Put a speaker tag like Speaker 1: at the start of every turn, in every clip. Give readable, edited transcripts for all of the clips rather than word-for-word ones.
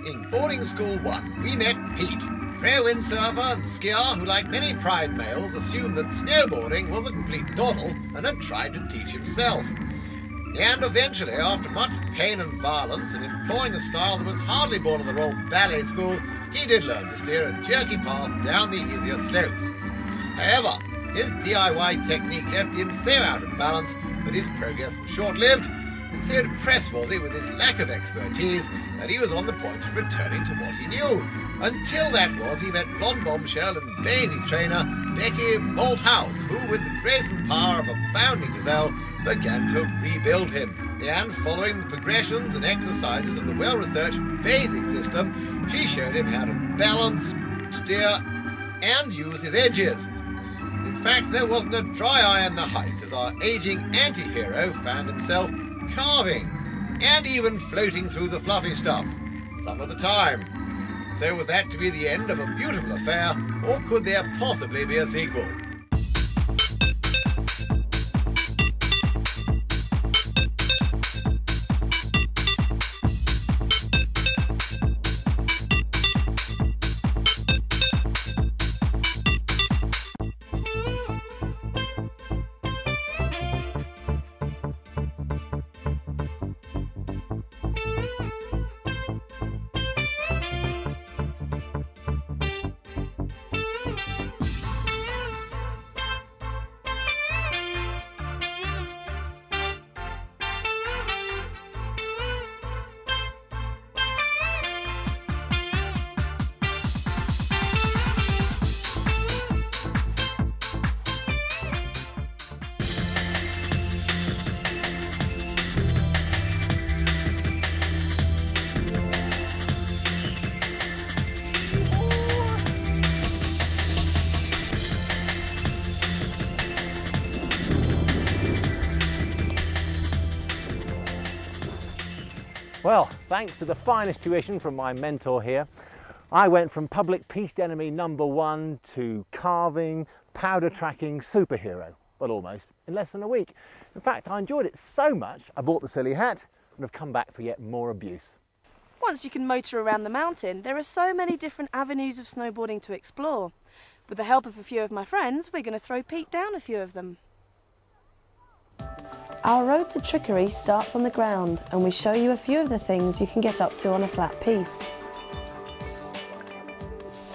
Speaker 1: In Boarding School 1, we met Pete, pro windsurfer and skier who, like many pride males, assumed that snowboarding was a complete dawdle and had tried to teach himself. And eventually, after much pain and violence and employing a style that was hardly born of the Royal Ballet School, he did learn to steer a jerky path down the easier slopes. However, his DIY technique left him so out of balance that his progress was short-lived, and so depressed was he with his lack of expertise that he was on the point of returning to what he knew. Until that was, he met blonde bombshell and Basie trainer Becky Malthouse, who, with the grace and power of a bounding gazelle, began to rebuild him. And following the progressions and exercises of the well-researched Basie system, she showed him how to balance, steer, and use his edges. In fact, there wasn't a dry eye in the heights as our aging anti-hero found himself carving and even floating through the fluffy stuff, some of the time. So was that to be the end of a beautiful affair, or could there possibly be a sequel?
Speaker 2: Well, thanks to the finest tuition from my mentor here, I went from public peace enemy #1 to carving, powder tracking superhero, well almost, in less than a week. In fact, I enjoyed it so much, I bought the silly hat and have come back for yet more abuse.
Speaker 3: Once you can motor around the mountain, there are so many different avenues of snowboarding to explore. With the help of a few of my friends, we're going to throw Pete down a few of them.
Speaker 4: Our road to trickery starts on the ground, and we show you a few of the things you can get up to on a flat piece.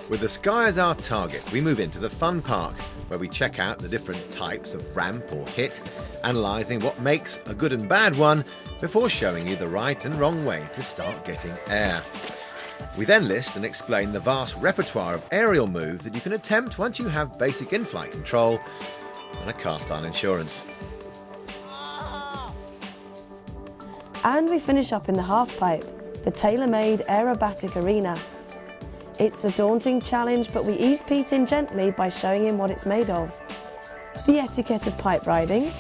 Speaker 1: With the sky as our target, we move into the fun park, where we check out the different types of ramp or hit, analysing what makes a good and bad one, before showing you the right and wrong way to start getting air. We then list and explain the vast repertoire of aerial moves that you can attempt once you have basic in-flight control and a cast-iron insurance.
Speaker 4: And we finish up in the half-pipe, the tailor-made aerobatic arena. It's a daunting challenge, but we ease Pete in gently by showing him what it's made of. The etiquette of pipe riding,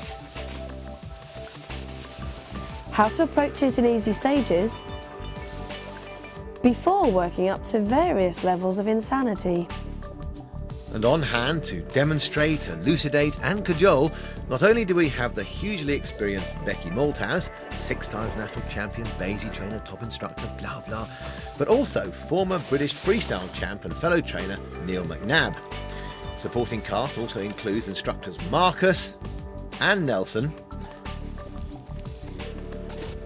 Speaker 4: how to approach it in easy stages, before working up to various levels of insanity.
Speaker 1: And on hand to demonstrate, elucidate and cajole, not only do we have the hugely experienced Becky Malthouse, 6-time national champion, Basie trainer, top instructor, blah blah, but also former British freestyle champ and fellow trainer Neil McNabb. Supporting cast also includes instructors Marcus and Nelson,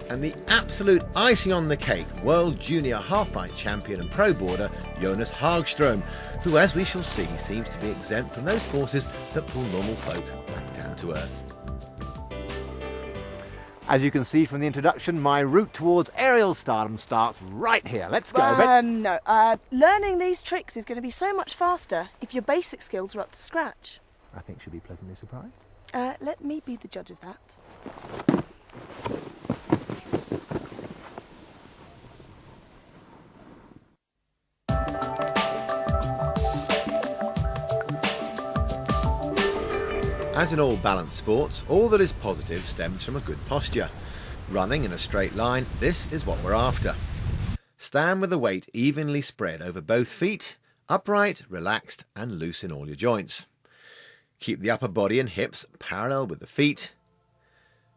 Speaker 1: and the absolute icing on the cake, World Junior Half-Pipe champion and pro boarder Jonas Hagström, who, as we shall see, seems to be exempt from those forces that pull normal folk back down to earth.
Speaker 2: As you can see from the introduction, my route towards aerial stardom starts right here. Let's go.
Speaker 3: No, learning these tricks is going to be so much faster if your basic skills are up to scratch.
Speaker 2: I think she'll be pleasantly surprised.
Speaker 3: Let me be the judge of that.
Speaker 1: As in all balanced sports, all that is positive stems from a good posture. Running in a straight line, this is what we're after. Stand with the weight evenly spread over both feet, upright, relaxed and loose in all your joints. Keep the upper body and hips parallel with the feet,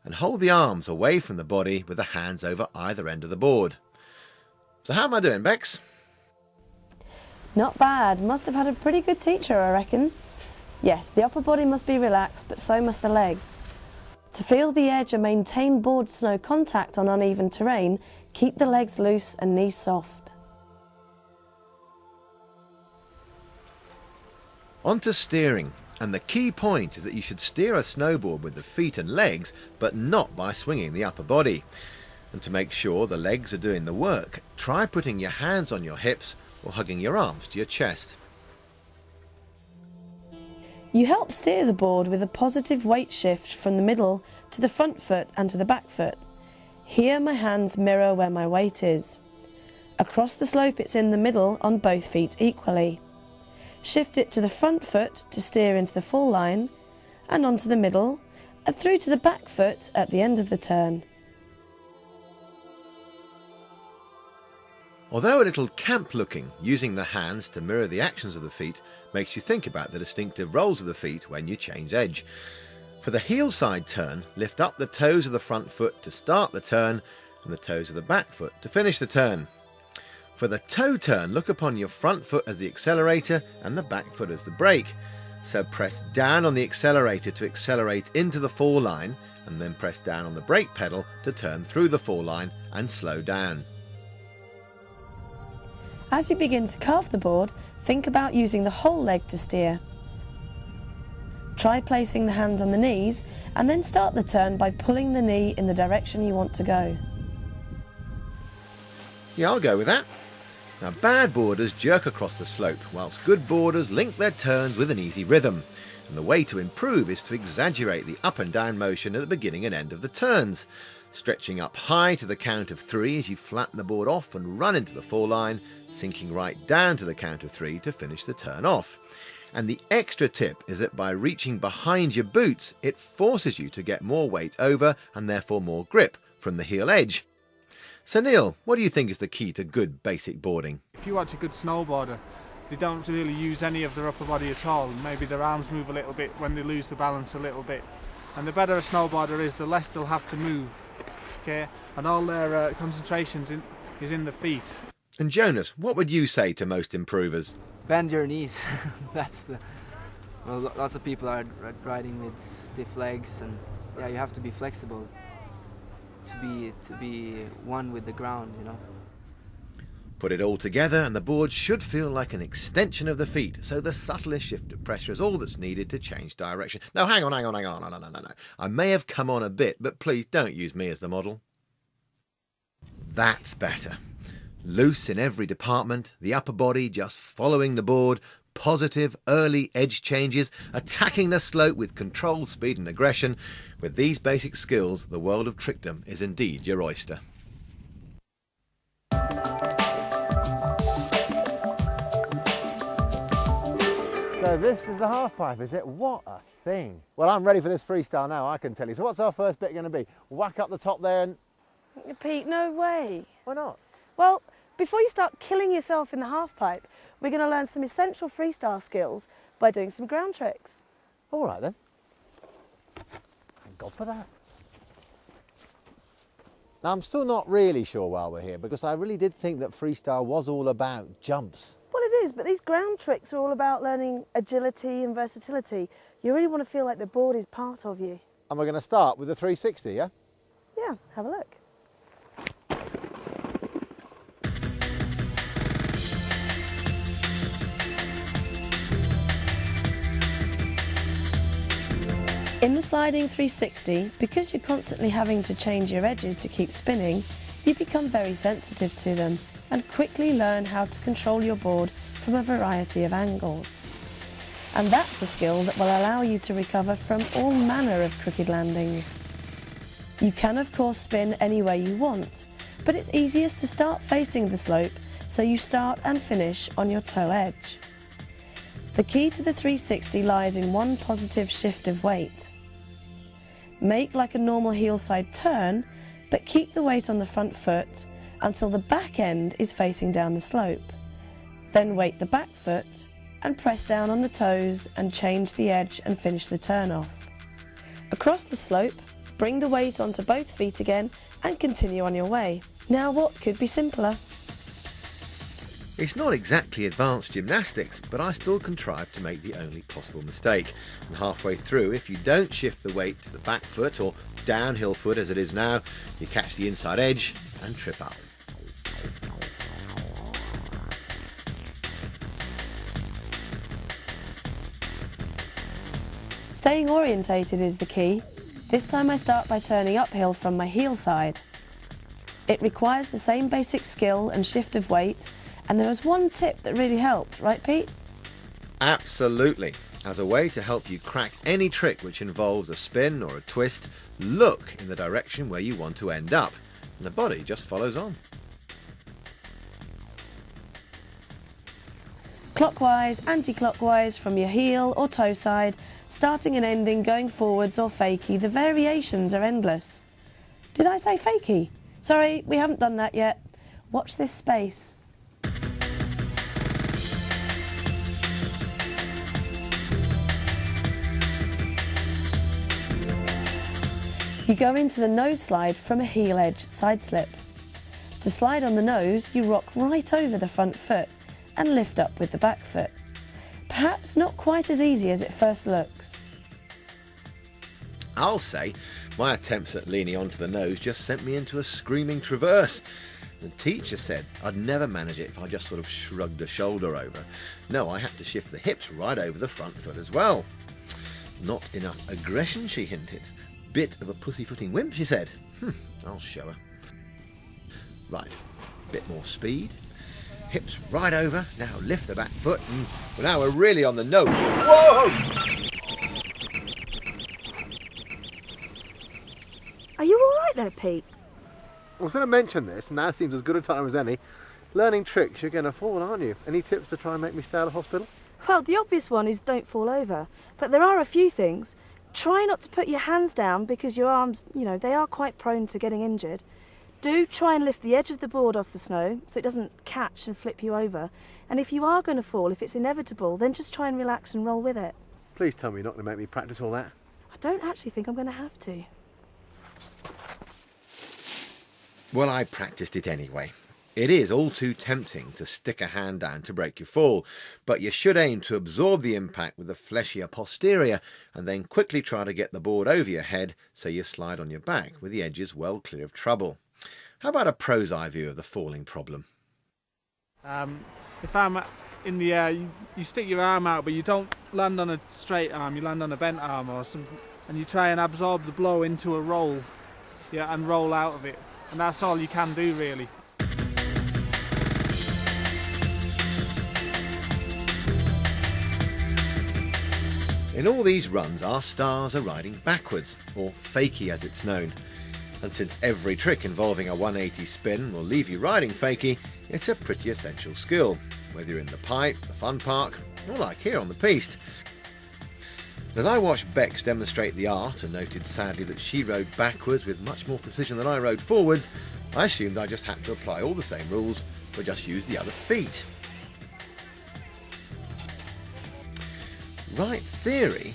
Speaker 1: and and hold the arms away from the body with the hands over either end of the board. So how am I doing, Bex?
Speaker 4: Not bad. Must have had a pretty good teacher, I reckon. Yes, the upper body must be relaxed, but so must the legs. To feel the edge and maintain board snow contact on uneven terrain, keep the legs loose and knees soft.
Speaker 1: On to steering. And the key point is that you should steer a snowboard with the feet and legs, but not by swinging the upper body. And to make sure the legs are doing the work, try putting your hands on your hips or hugging your arms to your chest.
Speaker 4: You help steer the board with a positive weight shift from the middle to the front foot and to the back foot. Here my hands mirror where my weight is. Across the slope it's in the middle on both feet equally. Shift it to the front foot to steer into the fall line, and onto the middle, and through to the back foot at the end of the turn.
Speaker 1: Although a little camp looking, using the hands to mirror the actions of the feet makes you think about the distinctive roles of the feet when you change edge. For the heel side turn, lift up the toes of the front foot to start the turn and the toes of the back foot to finish the turn. For the toe turn, look upon your front foot as the accelerator and the back foot as the brake. So press down on the accelerator to accelerate into the fall line, and then press down on the brake pedal to turn through the fall line and slow down.
Speaker 4: As you begin to carve the board, think about using the whole leg to steer. Try placing the hands on the knees and then start the turn by pulling the knee in the direction you want to go.
Speaker 1: Yeah, I'll go with that. Now, bad boarders jerk across the slope, whilst good boarders link their turns with an easy rhythm. And the way to improve is to exaggerate the up and down motion at the beginning and end of the turns, stretching up high to the count of 3 as you flatten the board off and run into the fall line, sinking right down to the count of 3 to finish the turn off. And the extra tip is that by reaching behind your boots, it forces you to get more weight over and therefore more grip from the heel edge. So Neil, what do you think is the key to good basic boarding?
Speaker 5: If you watch a good snowboarder, they don't really use any of their upper body at all. Maybe their arms move a little bit when they lose the balance a little bit. And the better a snowboarder is, the less they'll have to move. Okay, and all their concentration is in the feet.
Speaker 1: And Jonas, what would you say to most improvers?
Speaker 6: Bend your knees. Well, lots of people are riding with stiff legs, and yeah, you have to be flexible to be one with the ground, you know.
Speaker 1: Put it all together and the board should feel like an extension of the feet, so the subtlest shift of pressure is all that's needed to change direction. No, hang on. No. I may have come on a bit, but please don't use me as the model. That's better. Loose in every department, the upper body just following the board, positive early edge changes, attacking the slope with control, speed and aggression. With these basic skills, the world of trickdom is indeed your oyster.
Speaker 2: So this is the half pipe, is it? What a thing. Well, I'm ready for this freestyle now, I can tell you. So what's our first bit going to be? Whack up the top there and...
Speaker 4: Pete, no way.
Speaker 2: Why not?
Speaker 4: Well, before you start killing yourself in the half pipe, we're going to learn some essential freestyle skills by doing some ground tricks.
Speaker 2: All right then. Thank God for that. Now, I'm still not really sure why we're here, because I really did think that freestyle was all about jumps.
Speaker 4: Well, it is, but these ground tricks are all about learning agility and versatility. You really want to feel like the board is part of you.
Speaker 2: And we're going to start with the 360, yeah?
Speaker 4: Yeah, have a look. In the sliding 360, because you're constantly having to change your edges to keep spinning, you become very sensitive to them and quickly learn how to control your board from a variety of angles. And that's a skill that will allow you to recover from all manner of crooked landings. You can of course spin any way you want, but it's easiest to start facing the slope, so you start and finish on your toe edge. The key to the 360 lies in one positive shift of weight. Make like a normal heel side turn, but keep the weight on the front foot until the back end is facing down the slope. Then weight the back foot and press down on the toes and change the edge and finish the turn off. Across the slope, bring the weight onto both feet again and continue on your way. Now what could be simpler?
Speaker 1: It's not exactly advanced gymnastics, but I still contrive to make the only possible mistake. And halfway through, if you don't shift the weight to the back foot or downhill foot as it is now, you catch the inside edge and trip up.
Speaker 4: Staying orientated is the key. This time I start by turning uphill from my heel side. It requires the same basic skill and shift of weight, and there was one tip that really helped, right Pete?
Speaker 1: Absolutely. As a way to help you crack any trick which involves a spin or a twist, look in the direction where you want to end up, and the body just follows on.
Speaker 4: Clockwise, anti-clockwise from your heel or toe side, starting and ending, going forwards or fakie, the variations are endless. Did I say fakie? Sorry, we haven't done that yet. Watch this space. You go into the nose slide from a heel edge side slip. To slide on the nose, you rock right over the front foot and lift up with the back foot. Perhaps not quite as easy as it first looks.
Speaker 1: I'll say my attempts at leaning onto the nose just sent me into a screaming traverse. The teacher said I'd never manage it if I just sort of shrugged a shoulder over. No, I had to shift the hips right over the front foot as well. Not enough aggression, she hinted. Bit of a pussyfooting wimp, she said. I'll show her. Right, bit more speed. Hips right over. Now lift the back foot, and well, now we're really on the nose. Whoa!
Speaker 3: Are you all right there, Pete?
Speaker 2: I was going to mention this, now seems as good a time as any. Learning tricks, you're going to fall, aren't you? Any tips to try and make me stay out of hospital?
Speaker 3: Well, the obvious one is don't fall over. But there are a few things. Try not to put your hands down because your arms, they are quite prone to getting injured. Do try and lift the edge of the board off the snow so it doesn't catch and flip you over. And if you are going to fall, if it's inevitable, then just try and relax and roll with it.
Speaker 2: Please tell me you're not going to make me practice all that.
Speaker 3: I don't actually think I'm going to have to.
Speaker 1: Well, I practiced it anyway. It is all too tempting to stick a hand down to break your fall, but you should aim to absorb the impact with the fleshier posterior and then quickly try to get the board over your head so you slide on your back with the edges well clear of trouble. How about a pro's eye view of the falling problem?
Speaker 5: If I'm in the air, you stick your arm out, but you don't land on a straight arm, you land on a bent arm or something, and you try and absorb the blow into a roll, and roll out of it. And that's all you can do, really.
Speaker 1: In all these runs, our stars are riding backwards, or fakie as it's known. And since every trick involving a 180 spin will leave you riding fakie, it's a pretty essential skill, whether you're in the pipe, the fun park, or like here on the piste. As I watched Bex demonstrate the art and noted sadly that she rode backwards with much more precision than I rode forwards, I assumed I just had to apply all the same rules, but just use the other feet. Right theory,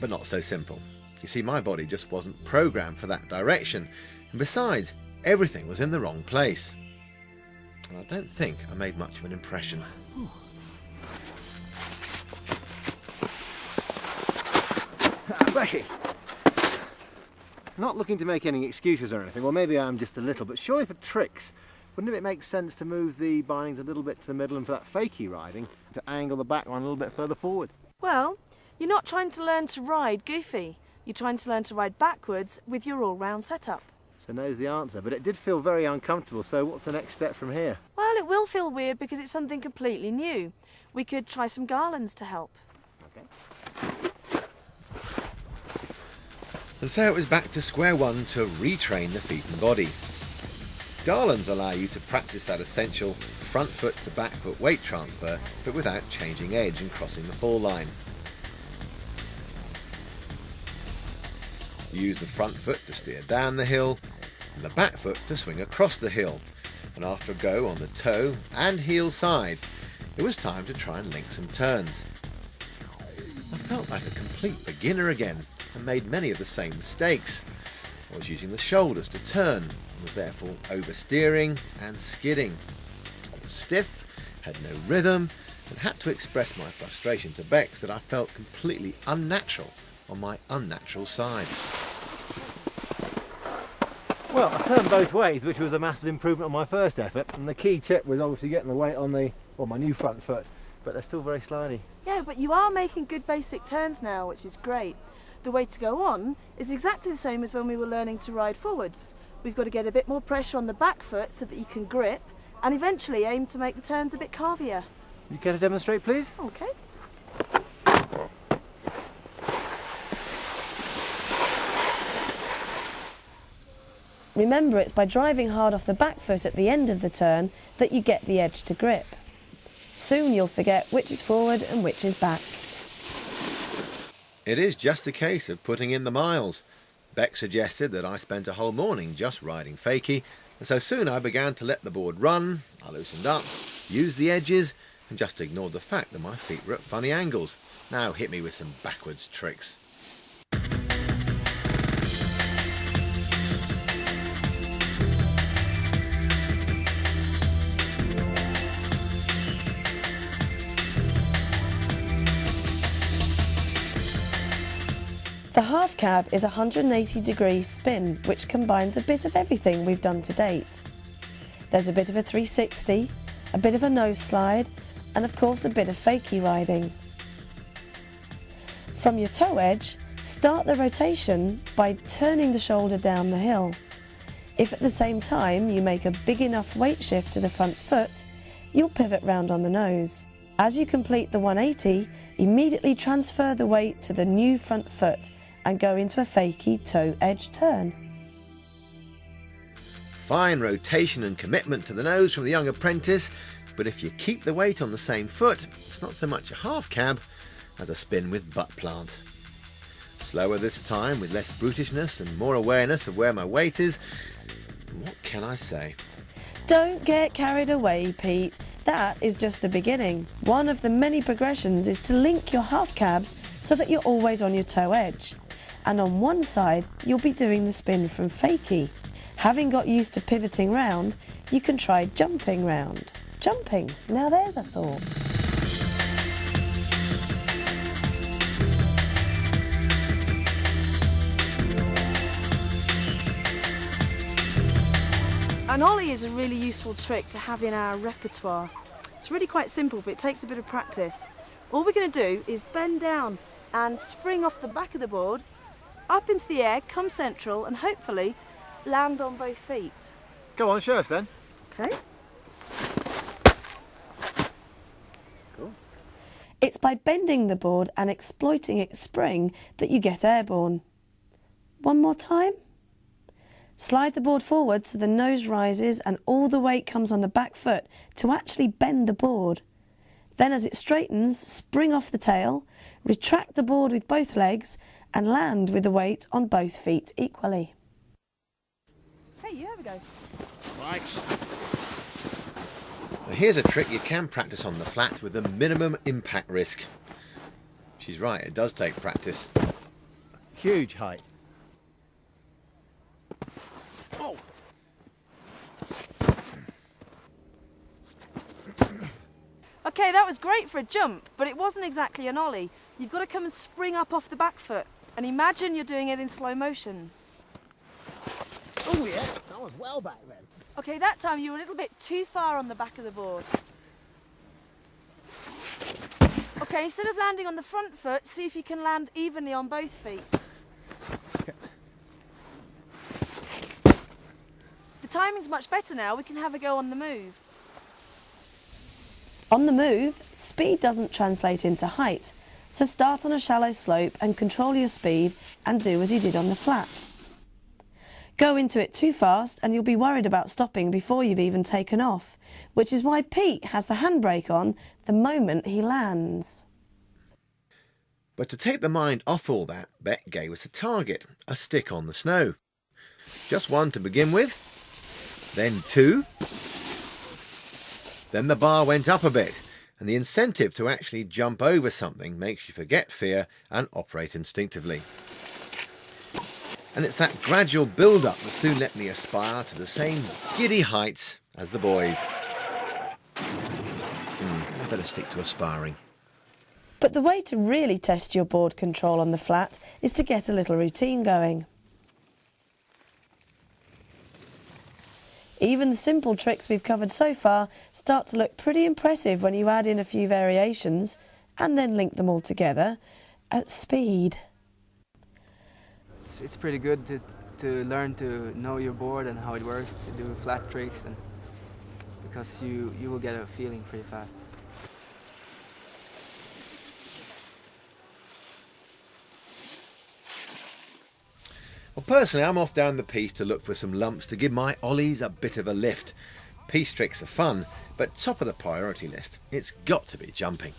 Speaker 1: but not so simple. You see, my body just wasn't programmed for that direction, and besides, everything was in the wrong place. And I don't think I made much of an impression.
Speaker 2: Becky! Not looking to make any excuses or anything, well maybe I am just a little, but surely for tricks, wouldn't it make sense to move the bindings a little bit to the middle and for that fakie riding, to angle the back one a little bit further forward?
Speaker 3: Well, you're not trying to learn to ride goofy. You're trying to learn to ride backwards with your all-round setup.
Speaker 2: So no's the answer, but it did feel very uncomfortable, so what's the next step from here?
Speaker 3: Well, it will feel weird because it's something completely new. We could try some garlands to help.
Speaker 2: Okay.
Speaker 1: And so it was back to square one to retrain the feet and body. Garlands allow you to practice that essential front foot to back foot weight transfer, but without changing edge and crossing the fall line. Use the front foot to steer down the hill and the back foot to swing across the hill. And after a go on the toe and heel side, it was time to try and link some turns. I felt like a complete beginner again and made many of the same mistakes. I was using the shoulders to turn and was therefore oversteering and skidding. I was stiff had no rhythm, and had to express my frustration to Bex that I felt completely unnatural on my unnatural side.
Speaker 2: Well, I turned both ways, which was a massive improvement on my first effort, and the key tip was obviously getting the weight on my new front foot, but they're still very slidey.
Speaker 3: Yeah, but you are making good basic turns now, which is great. The way to go on is exactly the same as when we were learning to ride forwards. We've got to get a bit more pressure on the back foot so that you can grip, and eventually aim to make the turns a bit carvier.
Speaker 2: You care to demonstrate, please?
Speaker 3: Okay.
Speaker 4: Remember, it's by driving hard off the back foot at the end of the turn that you get the edge to grip. Soon you'll forget which is forward and which is back.
Speaker 1: It is just a case of putting in the miles. Beck suggested that I spent a whole morning just riding fakie, and so soon I began to let the board run. I loosened up, used the edges, and just ignored the fact that my feet were at funny angles. Now hit me with some backwards tricks.
Speaker 4: The half cab is a 180-degree spin, which combines a bit of everything we've done to date. There's a bit of a 360, a bit of a nose slide, and of course a bit of fakie riding. From your toe edge, start the rotation by turning the shoulder down the hill. If at the same time you make a big enough weight shift to the front foot, you'll pivot round on the nose. As you complete the 180, immediately transfer the weight to the new front foot and go into a fakie toe edge turn.
Speaker 1: Fine rotation and commitment to the nose from the young apprentice, but if you keep the weight on the same foot, it's not so much a half cab as a spin with butt plant. Slower this time, with less brutishness and more awareness of where my weight is. What can I say?
Speaker 4: Don't get carried away, Pete. That is just the beginning. One of the many progressions is to link your half cabs so that you're always on your toe edge. And on one side, you'll be doing the spin from fakie. Having got used to pivoting round, you can try jumping round. Jumping, now there's a thought.
Speaker 3: An ollie is a really useful trick to have in our repertoire. It's really quite simple, but it takes a bit of practice. All we're going to do is bend down and spring off the back of the board, up into the air, come central, and hopefully land on both feet.
Speaker 2: Go on, show us then.
Speaker 3: Okay.
Speaker 2: Cool.
Speaker 4: It's by bending the board and exploiting its spring that you get airborne. One more time. Slide the board forward so the nose rises and all the weight comes on the back foot to actually bend the board. Then as it straightens, spring off the tail, retract the board with both legs and land with the weight on both feet equally.
Speaker 3: Hey, you have a go.
Speaker 2: Right.
Speaker 1: Now here's a trick you can practice on the flat with the minimum impact risk. She's right, it does take practice.
Speaker 2: Huge height.
Speaker 1: Oh.
Speaker 3: Okay, that was great for a jump, but it wasn't exactly an ollie. You've got to come and spring up off the back foot, and imagine you're doing it in slow motion.
Speaker 2: Oh yes, I was well back then.
Speaker 3: Okay, that time you were a little bit too far on the back of the board. Okay, instead of landing on the front foot, see if you can land evenly on both feet. The timing's much better now, we can have a go on the move.
Speaker 4: On the move, speed doesn't translate into height, so start on a shallow slope and control your speed and do as you did on the flat. Go into it too fast and you'll be worried about stopping before you've even taken off, which is why Pete has the handbrake on the moment he lands.
Speaker 1: But to take the mind off all that, Beck gave us a target, a stick on the snow. Just one to begin with, then two. Then the bar went up a bit, and the incentive to actually jump over something makes you forget fear and operate instinctively. And it's that gradual build-up that soon let me aspire to the same giddy heights as the boys. better stick to aspiring.
Speaker 4: But the way to really test your board control on the flat is to get a little routine going. Even the simple tricks we've covered so far start to look pretty impressive when you add in a few variations and then link them all together at speed.
Speaker 6: It's pretty good to learn to know your board and how it works, to do flat tricks, and because you will get a feeling pretty fast.
Speaker 1: Well, personally, I'm off down the piste to look for some lumps to give my ollies a bit of a lift. Piste tricks are fun, but top of the priority list, it's got to be jumping.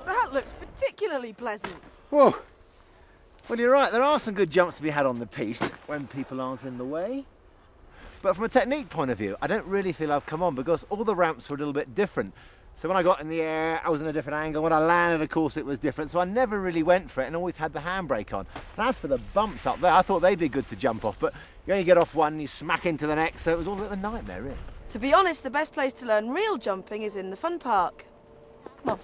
Speaker 3: That looks particularly pleasant.
Speaker 2: Whoa! Well, you're right, there are some good jumps to be had on the piste when people aren't in the way. But from a technique point of view, I don't really feel I've come on because all the ramps were a little bit different. So when I got in the air, I was in a different angle. When I landed, of course, it was different. So I never really went for it and always had the handbrake on. And as for the bumps up there, I thought they'd be good to jump off, but you only get off one and you smack into the next, so it was all a bit of a nightmare, really.
Speaker 3: To be honest, the best place to learn real jumping is in the fun park. Come on.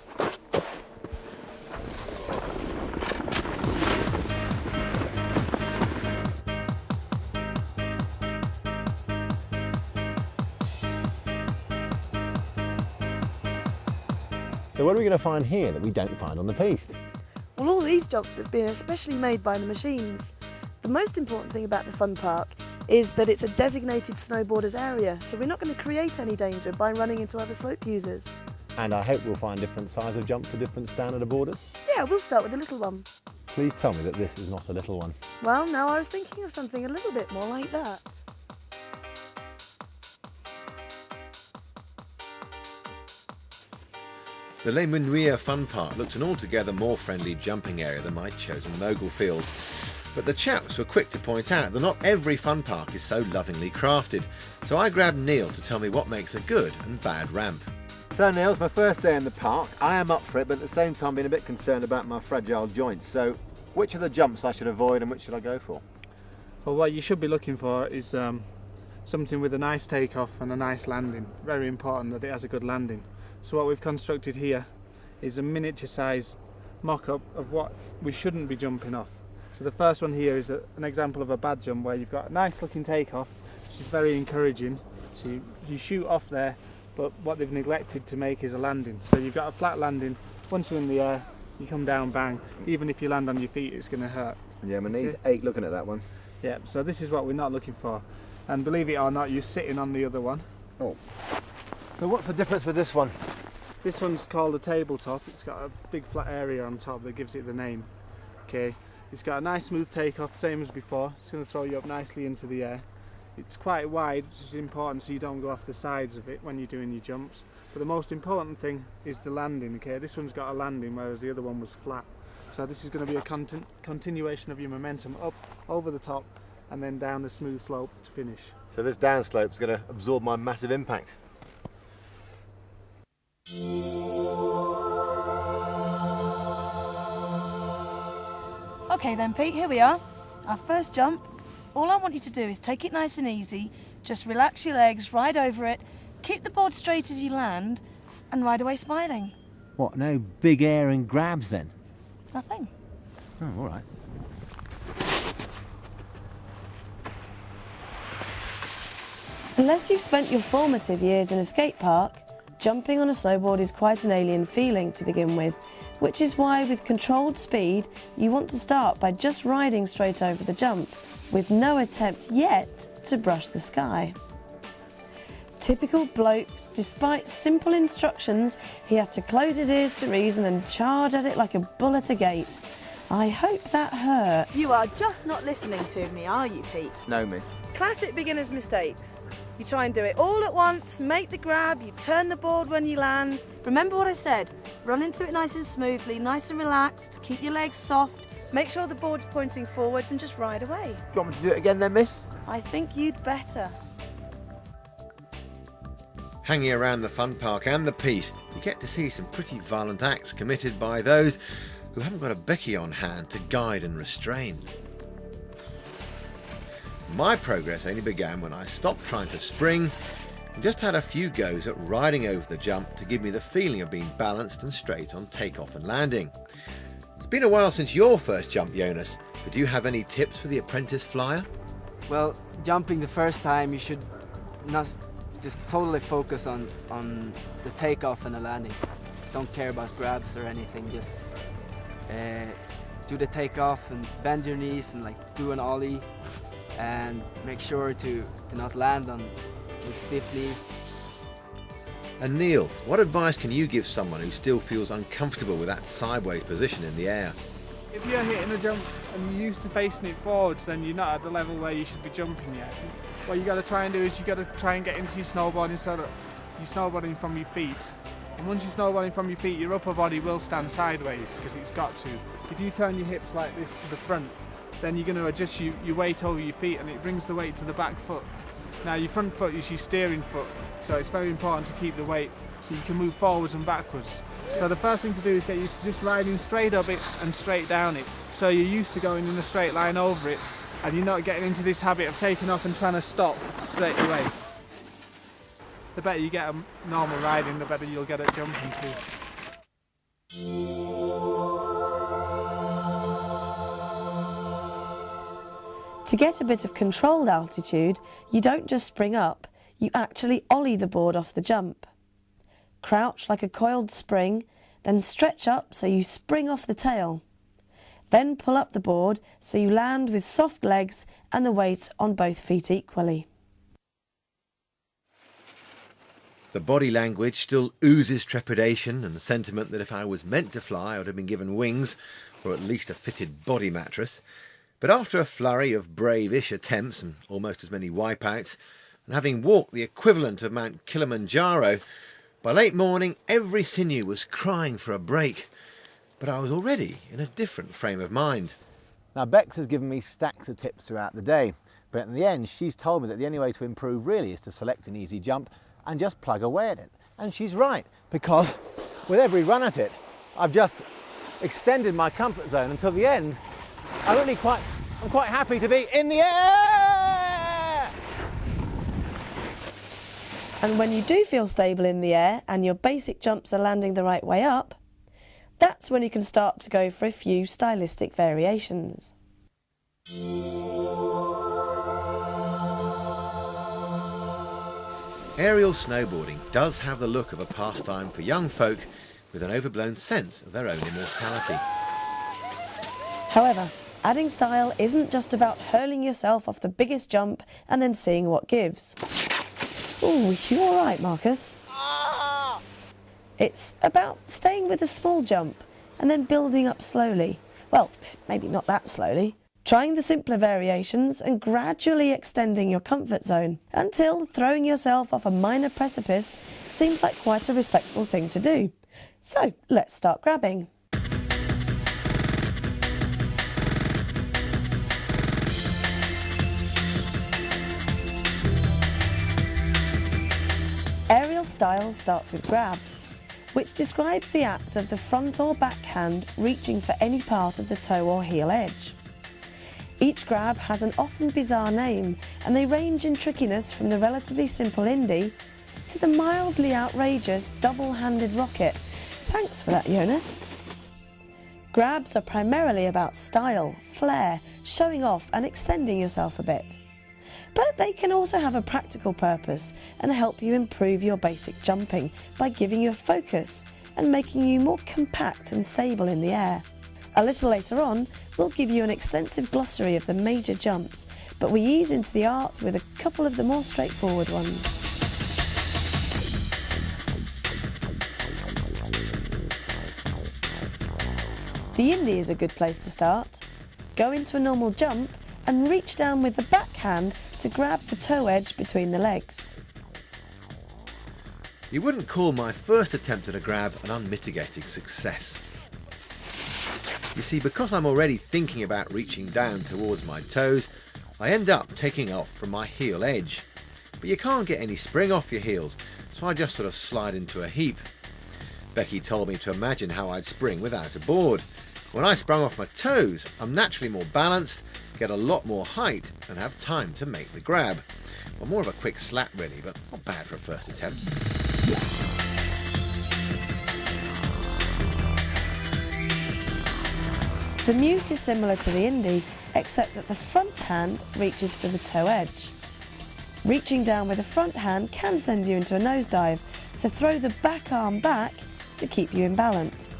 Speaker 2: So what are we going to find here that we don't find on the piste?
Speaker 3: Well, all these jumps have been especially made by the machines. The most important thing about the fun park is that it's a designated snowboarders area, so we're not going to create any danger by running into other slope users.
Speaker 2: And I hope we'll find different size of jumps for different standard of boarders.
Speaker 3: Yeah, we'll start with a little one.
Speaker 2: Please tell me that this is not a little one.
Speaker 3: Well, now I was thinking of something a little bit more like that.
Speaker 1: The Les Menuires Fun Park looked an altogether more friendly jumping area than my chosen mogul field. But the chaps were quick to point out that not every fun park is so lovingly crafted. So I grabbed Neil to tell me what makes a good and bad ramp.
Speaker 2: So Neil, it's my first day in the park. I am up for it, but at the same time being a bit concerned about my fragile joints. So which of the jumps I should avoid and which should I go for?
Speaker 5: Well, what you should be looking for is something with a nice takeoff and a nice landing. Very important that it has a good landing. So what we've constructed here is a miniature size mock-up of what we shouldn't be jumping off. So the first one here is an example of a bad jump where you've got a nice looking takeoff, which is very encouraging. So you shoot off there, but what they've neglected to make is a landing. So you've got a flat landing. Once you're in the air, you come down, bang. Even if you land on your feet, it's going to hurt.
Speaker 2: Yeah, my knees ache looking at that one.
Speaker 5: Yeah, so this is what we're not looking for. And believe it or not, you're sitting on the other one.
Speaker 2: Oh. So what's the difference with this one?
Speaker 5: This one's called a tabletop. It's got a big flat area on top that gives it the name. Okay, it's got a nice smooth takeoff, same as before. It's going to throw you up nicely into the air. It's quite wide, which is important so you don't go off the sides of it when you're doing your jumps. But the most important thing is the landing. Okay, this one's got a landing whereas the other one was flat. So this is going to be a continuation of your momentum up over the top and then down the smooth slope to finish.
Speaker 2: So this downslope is going to absorb my massive impact.
Speaker 3: Okay then Pete, here we are. Our first jump. All I want you to do is take it nice and easy, just relax your legs, ride over it, keep the board straight as you land and ride away smiling.
Speaker 2: What, no big air and grabs then?
Speaker 3: Nothing.
Speaker 2: Oh, all right.
Speaker 4: Unless you've spent your formative years in a skate park, jumping on a snowboard is quite an alien feeling to begin with, which is why with controlled speed you want to start by just riding straight over the jump, with no attempt yet to brush the sky. Typical bloke, despite simple instructions, he has to close his ears to reason and charge at it like a bull at a gate. I hope that hurt.
Speaker 3: You are just not listening to me, are you, Pete?
Speaker 2: No, miss.
Speaker 3: Classic beginner's mistakes. You try and do it all at once, make the grab, you turn the board when you land. Remember what I said, run into it nice and smoothly, nice and relaxed, keep your legs soft, make sure the board's pointing forwards and just ride away.
Speaker 2: Do you want me to do it again then, miss?
Speaker 3: I think you'd better.
Speaker 1: Hanging around the fun park and the Pete, you get to see some pretty violent acts committed by those who haven't got a Becky on hand to guide and restrain. My progress only began when I stopped trying to spring and just had a few goes at riding over the jump to give me the feeling of being balanced and straight on takeoff and landing. It's been a while since your first jump, Jonas, but do you have any tips for the apprentice flyer?
Speaker 6: Well, jumping the first time, you should not just totally focus on the takeoff and the landing. Don't care about grabs or anything, just do the takeoff and bend your knees and like do an ollie, and make sure to not land with stiff knees.
Speaker 1: And Neil, what advice can you give someone who still feels uncomfortable with that sideways position in the air?
Speaker 5: If you're hitting a jump and you're used to facing it forwards, then you're not at the level where you should be jumping yet. What you got to try and do is you got to try and get into your snowboarding so that you're snowboarding from your feet. And once you're snowboarding from your feet, your upper body will stand sideways because it's got to. If you turn your hips like this to the front, then you're going to adjust your weight over your feet and it brings the weight to the back foot. Now your front foot is your steering foot, so it's very important to keep the weight so you can move forwards and backwards. So the first thing to do is get used to just riding straight up it and straight down it. So you're used to going in a straight line over it and you're not getting into this habit of taking off and trying to stop straight away. The better you get at normal riding, the better you'll get at jumping too.
Speaker 4: To get a bit of controlled altitude, you don't just spring up, you actually ollie the board off the jump. Crouch like a coiled spring, then stretch up so you spring off the tail. Then pull up the board so you land with soft legs and the weight on both feet equally.
Speaker 1: The body language still oozes trepidation and the sentiment that if I was meant to fly I would have been given wings or at least a fitted body mattress. But after a flurry of brave-ish attempts and almost as many wipeouts, and having walked the equivalent of Mount Kilimanjaro, by late morning every sinew was crying for a break. But I was already in a different frame of mind.
Speaker 2: Now Bex has given me stacks of tips throughout the day, but in the end she's told me that the only way to improve really is to select an easy jump and just plug away at it. And she's right, because with every run at it, I've just extended my comfort zone until the end. I'm quite happy to be in the air!
Speaker 4: And when you do feel stable in the air and your basic jumps are landing the right way up, that's when you can start to go for a few stylistic variations.
Speaker 1: Aerial snowboarding does have the look of a pastime for young folk with an overblown sense of their own immortality.
Speaker 4: However, adding style isn't just about hurling yourself off the biggest jump and then seeing what gives. Ooh, you all right, Marcus? It's about staying with a small jump and then building up slowly. Well, maybe not that slowly. Trying the simpler variations and gradually extending your comfort zone until throwing yourself off a minor precipice seems like quite a respectable thing to do. So, let's start grabbing. Aerial style starts with grabs, which describes the act of the front or back hand reaching for any part of the toe or heel edge. Each grab has an often bizarre name, and they range in trickiness from the relatively simple indie to the mildly outrageous double-handed rocket. Thanks for that, Jonas. Grabs are primarily about style, flair, showing off and extending yourself a bit. But they can also have a practical purpose and help you improve your basic jumping by giving you a focus and making you more compact and stable in the air. A little later on, we'll give you an extensive glossary of the major jumps, but we ease into the art with a couple of the more straightforward ones. The Indie is a good place to start. Go into a normal jump and reach down with the backhand to grab the toe edge between the legs.
Speaker 1: You wouldn't call my first attempt at a grab an unmitigated success. You see, because I'm already thinking about reaching down towards my toes, I end up taking off from my heel edge. But you can't get any spring off your heels, so I just sort of slide into a heap. Becky told me to imagine how I'd spring without a board. When I sprung off my toes, I'm naturally more balanced, get a lot more height and have time to make the grab. Well, more of a quick slap really, but not bad for a first attempt.
Speaker 4: The mute is similar to the Indie, except that the front hand reaches for the toe edge. Reaching down with the front hand can send you into a nosedive, so throw the back arm back to keep you in balance.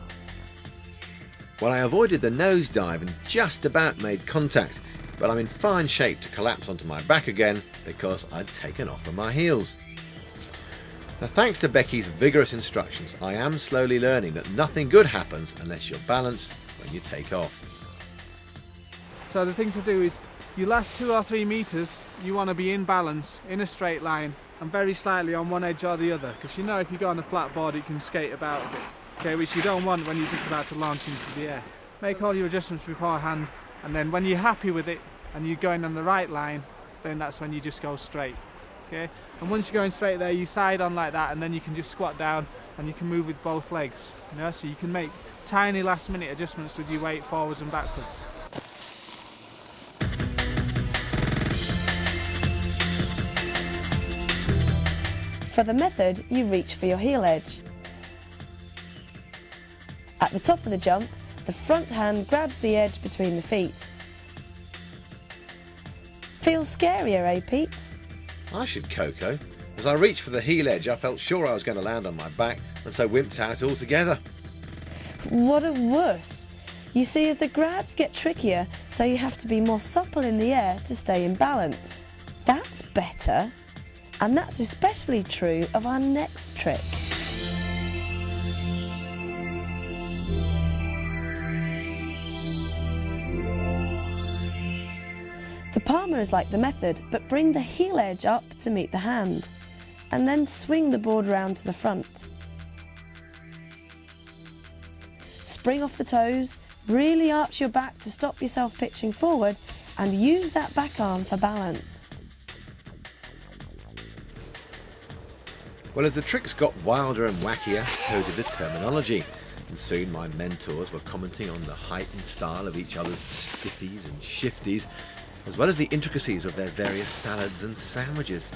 Speaker 1: Well, I avoided the nosedive and just about made contact, but I'm in fine shape to collapse onto my back again because I'd taken off from my heels. Now, thanks to Becky's vigorous instructions, I am slowly learning that nothing good happens unless you're balanced when you take off.
Speaker 5: So the thing to do is, your last 2 or 3 meters, you want to be in balance, in a straight line, and very slightly on one edge or the other, because you know if you go on a flat board you can skate about a bit, okay, which you don't want when you're just about to launch into the air. Make all your adjustments beforehand, and then when you're happy with it and you're going on the right line, then that's when you just go straight, okay? And once you're going straight there, you side on like that, and then you can just squat down and you can move with both legs, you know, so you can make tiny last minute adjustments with your weight forwards and backwards.
Speaker 4: For the method, you reach for your heel edge. At the top of the jump, the front hand grabs the edge between the feet. Feels scarier, eh, Pete?
Speaker 1: I should Coco. As I reached for the heel edge, I felt sure I was going to land on my back and so wimped out altogether.
Speaker 4: What a worse. You see, as the grabs get trickier, so you have to be more supple in the air to stay in balance. That's better. And that's especially true of our next trick. The palmer is like the method, but bring the heel edge up to meet the hand, and then swing the board round to the front. Spring off the toes, really arch your back to stop yourself pitching forward, and use that back arm for balance.
Speaker 1: Well, as the tricks got wilder and wackier, so did the terminology. And soon my mentors were commenting on the height and style of each other's stiffies and shifties, as well as the intricacies of their various salads and sandwiches.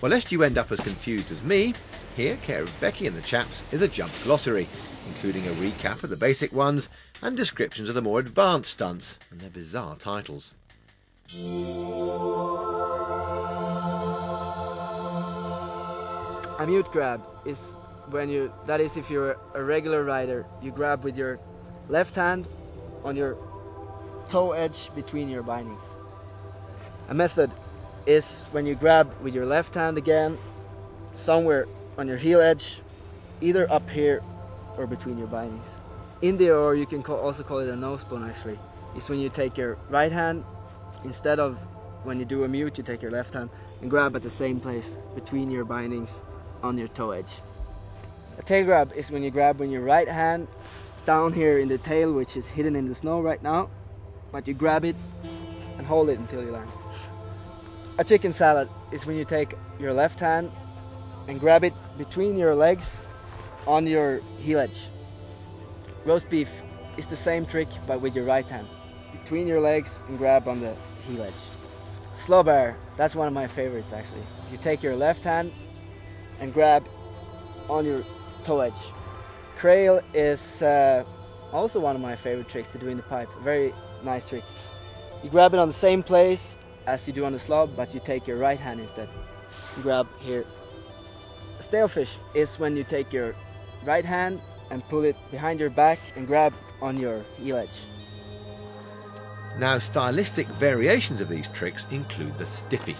Speaker 1: Well, lest you end up as confused as me, here, care of Becky and the chaps, is a jump glossary, including a recap of the basic ones and descriptions of the more advanced stunts and their bizarre titles.
Speaker 6: A mute grab is when that is if you're a regular rider, you grab with your left hand on your toe edge between your bindings. A method is when you grab with your left hand again, somewhere on your heel edge, either up here or between your bindings. Indie, or you can also call it a nose bone actually, is when you take your right hand, instead of when you do a mute, you take your left hand and grab at the same place between your bindings on your toe edge. A tail grab is when you grab with your right hand down here in the tail, which is hidden in the snow right now, but you grab it and hold it until you land. A chicken salad is when you take your left hand and grab it between your legs on your heel edge. Roast beef is the same trick but with your right hand, between your legs and grab on the heel edge. Slow bear, that's one of my favorites actually. You take your left hand and grab on your toe edge. Crail is also one of my favorite tricks to do in the pipe. A very nice trick. You grab it on the same place as you do on the slob, but you take your right hand instead. You grab here. Stalefish is when you take your right hand and pull it behind your back and grab on your heel edge.
Speaker 1: Now, stylistic variations of these tricks include the stiffy.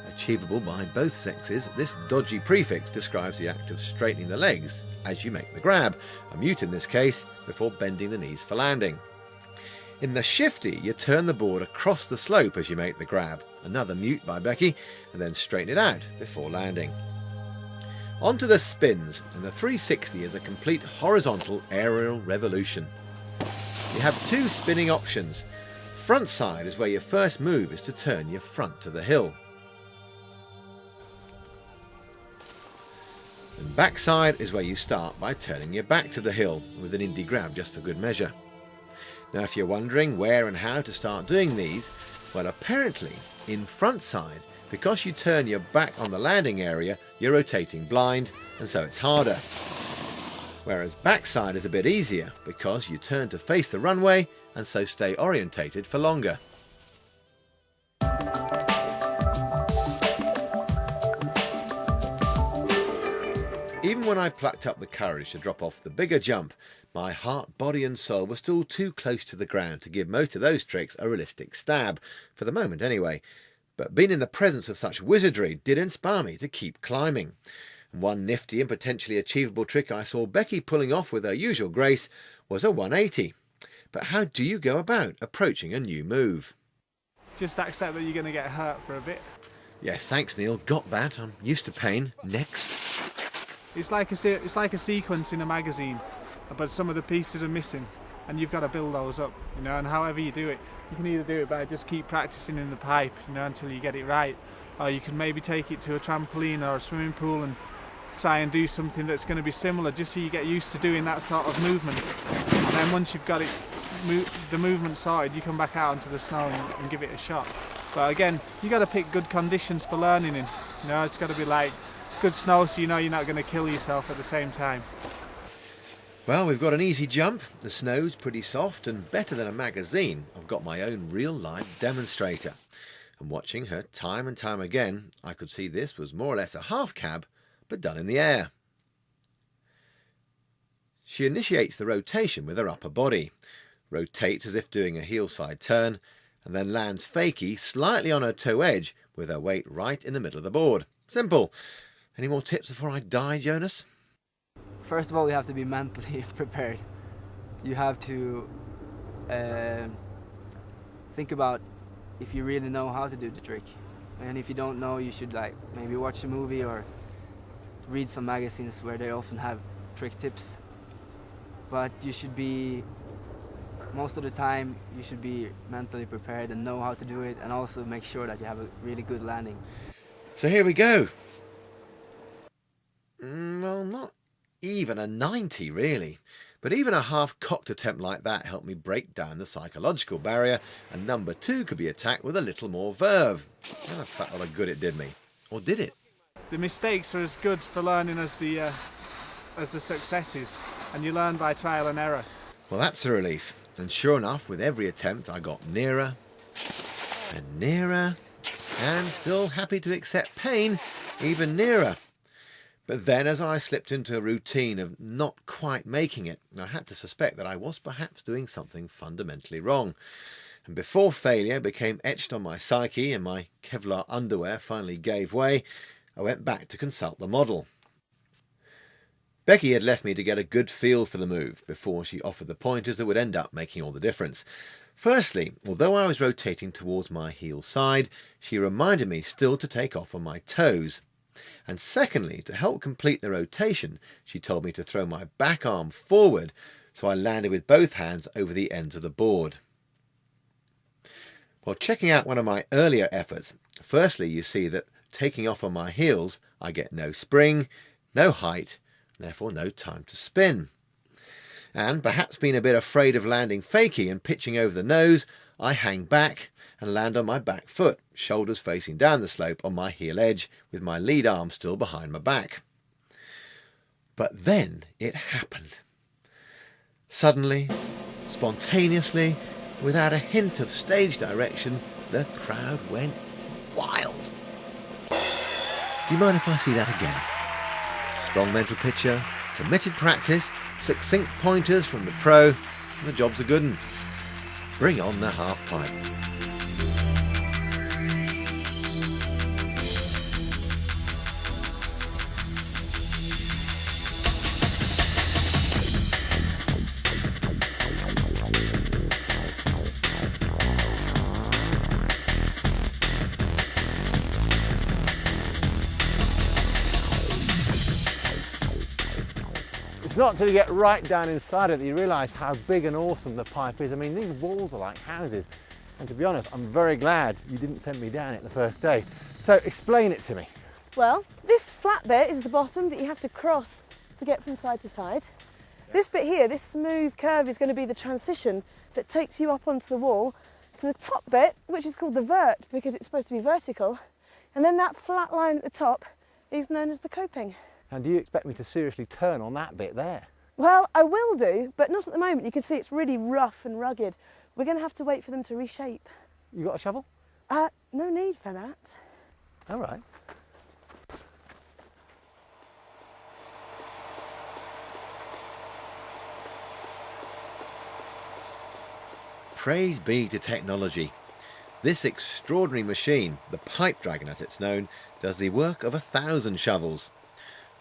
Speaker 1: A achievable by both sexes, this dodgy prefix describes the act of straightening the legs as you make the grab, a mute in this case, before bending the knees for landing. In the shifty, you turn the board across the slope as you make the grab, another mute by Becky, and then straighten it out before landing. On to the spins, and the 360 is a complete horizontal aerial revolution. You have two spinning options. Front side is where your first move is to turn your front to the hill. And backside is where you start by turning your back to the hill with an indie grab just for good measure. Now if you're wondering where and how to start doing these, well apparently in front side, because you turn your back on the landing area, you're rotating blind and so it's harder. Whereas backside is a bit easier because you turn to face the runway and so stay orientated for longer. Even when I plucked up the courage to drop off the bigger jump, my heart, body and soul were still too close to the ground to give most of those tricks a realistic stab, for the moment anyway. But being in the presence of such wizardry did inspire me to keep climbing. And one nifty and potentially achievable trick I saw Becky pulling off with her usual grace was a 180. But how do you go about approaching a new move?
Speaker 5: Just accept that you're going to get hurt for a bit.
Speaker 1: Yes, thanks Neil, got that. I'm used to pain. Next.
Speaker 5: It's like a sequence in a magazine, but some of the pieces are missing, and you've got to build those up, you know. And however you do it, you can either do it by just keep practicing in the pipe, you know, until you get it right, or you can maybe take it to a trampoline or a swimming pool and try and do something that's going to be similar, just so you get used to doing that sort of movement. And then once you've got it, the movement sorted, you come back out onto the snow and give it a shot. But again, you got to pick good conditions for learning in. You know, it's got to be like good snow, so you know you're not going to kill yourself at the same time.
Speaker 1: Well, we've got an easy jump, the snow's pretty soft, and better than a magazine, I've got my own real-life demonstrator. And watching her time and time again, I could see this was more or less a half cab, but done in the air. She initiates the rotation with her upper body, rotates as if doing a heel side turn, and then lands fakie slightly on her toe edge with her weight right in the middle of the board. Simple. Any more tips before I die, Jonas?
Speaker 6: First of all, you have to be mentally prepared. You have to think about if you really know how to do the trick. And if you don't know, you should maybe watch a movie or read some magazines where they often have trick tips. But you should be, most of the time, you should be mentally prepared and know how to do it, and also make sure that you have a really good landing.
Speaker 1: So here we go. Well, not even a 90 really, but even a half-cocked attempt like that helped me break down the psychological barrier, and number 2 could be attacked with a little more verve. And I felt how good it did me. Or did it?
Speaker 5: The mistakes are as good for learning as the successes, and you learn by trial and error.
Speaker 1: Well, that's a relief. And sure enough, with every attempt I got nearer and nearer, and still happy to accept pain, even nearer. But then as I slipped into a routine of not quite making it, I had to suspect that I was perhaps doing something fundamentally wrong. And before failure became etched on my psyche and my Kevlar underwear finally gave way, I went back to consult the model. Becky had left me to get a good feel for the move before she offered the pointers that would end up making all the difference. Firstly, although I was rotating towards my heel side, she reminded me still to take off on my toes. And secondly, to help complete the rotation, she told me to throw my back arm forward, so I landed with both hands over the ends of the board. While checking out one of my earlier efforts, firstly you see that taking off on my heels, I get no spring, no height, therefore no time to spin. And perhaps being a bit afraid of landing fakie and pitching over the nose, I hang back and land on my back foot, shoulders facing down the slope on my heel edge, with my lead arm still behind my back. But then it happened. Suddenly, spontaneously, without a hint of stage direction, the crowd went wild. Do you mind if I see that again? Strong mental picture, committed practice, succinct pointers from the pro, and the job's a good one. Bring on the half pipe.
Speaker 2: It's not till you get right down inside it that you realise how big and awesome the pipe is. I mean, these walls are like houses. And to be honest, I'm very glad you didn't send me down it the first day. So explain it to me.
Speaker 3: Well, this flat bit is the bottom that you have to cross to get from side to side. This bit here, this smooth curve, is going to be the transition that takes you up onto the wall to the top bit, which is called the vert because it's supposed to be vertical. And then that flat line at the top is known as the coping.
Speaker 2: And do you expect me to seriously turn on that bit there?
Speaker 3: Well, I will do, but not at the moment. You can see it's really rough and rugged. We're going to have to wait for them to reshape.
Speaker 2: You got a shovel?
Speaker 3: No need for that.
Speaker 2: All right.
Speaker 1: Praise be to technology. This extraordinary machine, the pipe dragon as it's known, does the work of 1,000 shovels.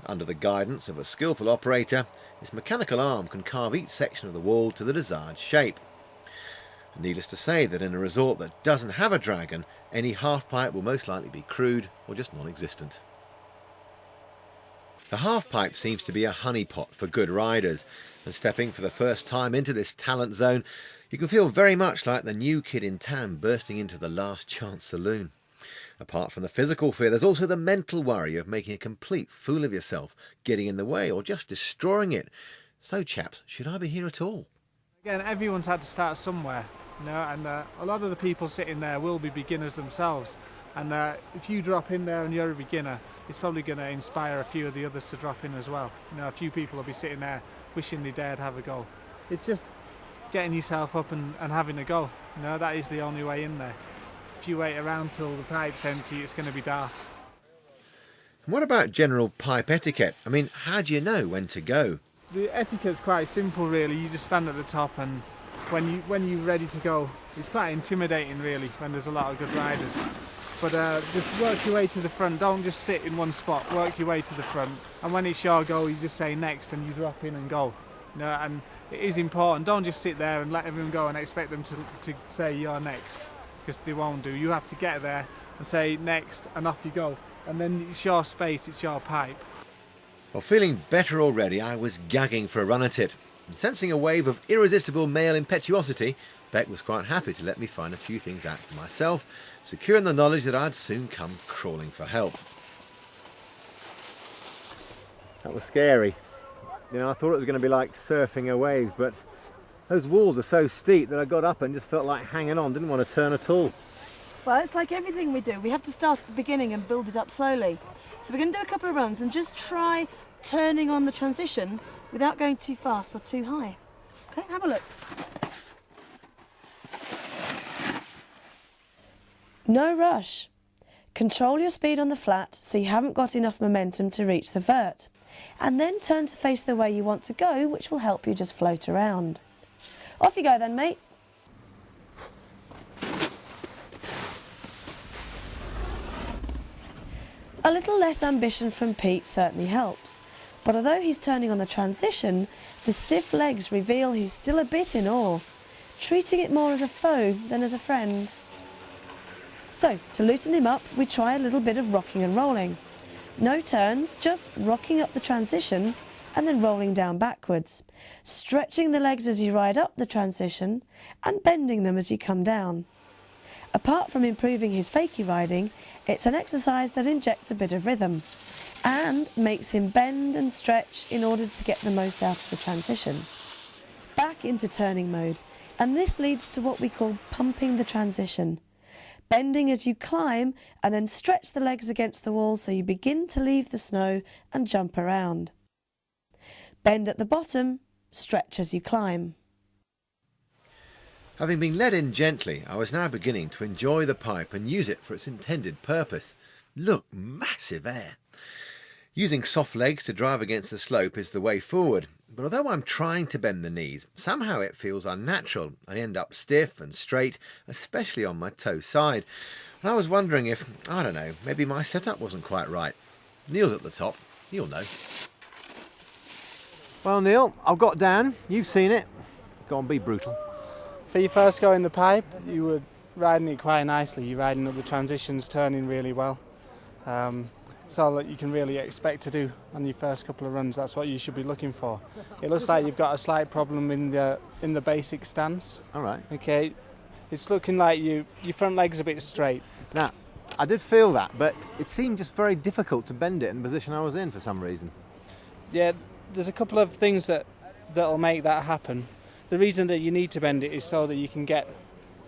Speaker 1: Under the guidance of a skillful operator, its mechanical arm can carve each section of the wall to the desired shape. Needless to say that in a resort that doesn't have a dragon, any half pipe will most likely be crude or just non-existent. The half pipe seems to be a honeypot for good riders, and stepping for the first time into this talent zone, you can feel very much like the new kid in town bursting into the last chance saloon. Apart from the physical fear, there's also the mental worry of making a complete fool of yourself, getting in the way or just destroying it. So chaps, should I be here at all?
Speaker 5: Again, everyone's had to start somewhere, you know, and a lot of the people sitting there will be beginners themselves. And if you drop in there and you're a beginner, it's probably going to inspire a few of the others to drop in as well. You know, a few people will be sitting there wishing they dared have a go. It's just getting yourself up and having a go. You know, that is the only way in there. If you wait around till the pipe's empty, it's going to be dark.
Speaker 1: And what about general pipe etiquette? I mean, how do you know when to go?
Speaker 5: The etiquette's quite simple, really. You just stand at the top, and when you're ready to go, it's quite intimidating, really, when there's a lot of good riders. But just work your way to the front. Don't just sit in one spot. Work your way to the front, and when it's your go, you just say next, and you drop in and go. You know, and it is important. Don't just sit there and let everyone go and expect them to say you're next, because they won't do. You have to get there and say next, and off you go. And then it's your space, it's your pipe.
Speaker 1: Well, feeling better already, I was gagging for a run at it. And sensing a wave of irresistible male impetuosity, Beck was quite happy to let me find a few things out for myself, secure in the knowledge that I'd soon come crawling for help.
Speaker 2: That was scary. You know, I thought it was going to be like surfing a wave, but those walls are so steep that I got up and just felt like hanging on, didn't want to turn at all.
Speaker 3: Well, it's like everything we do. We have to start at the beginning and build it up slowly. So we're going to do a couple of runs and just try turning on the transition without going too fast or too high. Okay, have a look.
Speaker 4: No rush. Control your speed on the flat so you haven't got enough momentum to reach the vert, and then turn to face the way you want to go, which will help you just float around. Off you go then, mate. A little less ambition from Pete certainly helps, but although he's turning on the transition, the stiff legs reveal he's still a bit in awe, treating it more as a foe than as a friend. So, to loosen him up, we try a little bit of rocking and rolling. No turns, just rocking up the transition and then rolling down backwards, stretching the legs as you ride up the transition and bending them as you come down. Apart from improving his fakie riding, it's an exercise that injects a bit of rhythm and makes him bend and stretch in order to get the most out of the transition. Back into turning mode, and this leads to what we call pumping the transition. Bending as you climb and then stretch the legs against the wall so you begin to leave the snow and jump around. Bend at the bottom, stretch as you climb.
Speaker 1: Having been led in gently, I was now beginning to enjoy the pipe and use it for its intended purpose. Look, massive air. Using soft legs to drive against the slope is the way forward, but although I'm trying to bend the knees, somehow it feels unnatural. I end up stiff and straight, especially on my toe side. And I was wondering if, I don't know, maybe my setup wasn't quite right. Neil's at the top, he'll know.
Speaker 2: Well, Neil, I've got down. You've seen it. Go on, be brutal.
Speaker 5: For your first go in the pipe, you were riding it quite nicely. You're riding up the transitions, turning really well. That's all that you can really expect to do on your first couple of runs. That's what you should be looking for. It looks like you've got a slight problem in the basic stance.
Speaker 2: All right.
Speaker 5: Okay, it's looking like your front leg's a bit straight.
Speaker 2: Now, I did feel that, but it seemed just very difficult to bend it in the position I was in for some reason.
Speaker 5: Yeah, there's a couple of things that'll make that happen. The reason that you need to bend it is so that you can get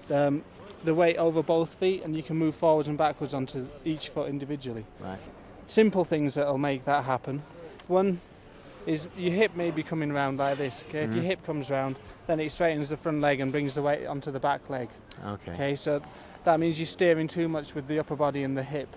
Speaker 5: the weight over both feet and you can move forwards and backwards onto each foot individually.
Speaker 2: Right.
Speaker 5: Simple things that'll make that happen. One is your hip may be coming round like this. Okay, if your hip comes round, then it straightens the front leg and brings the weight onto the back leg. Okay, so that means you're steering too much with the upper body and the hip.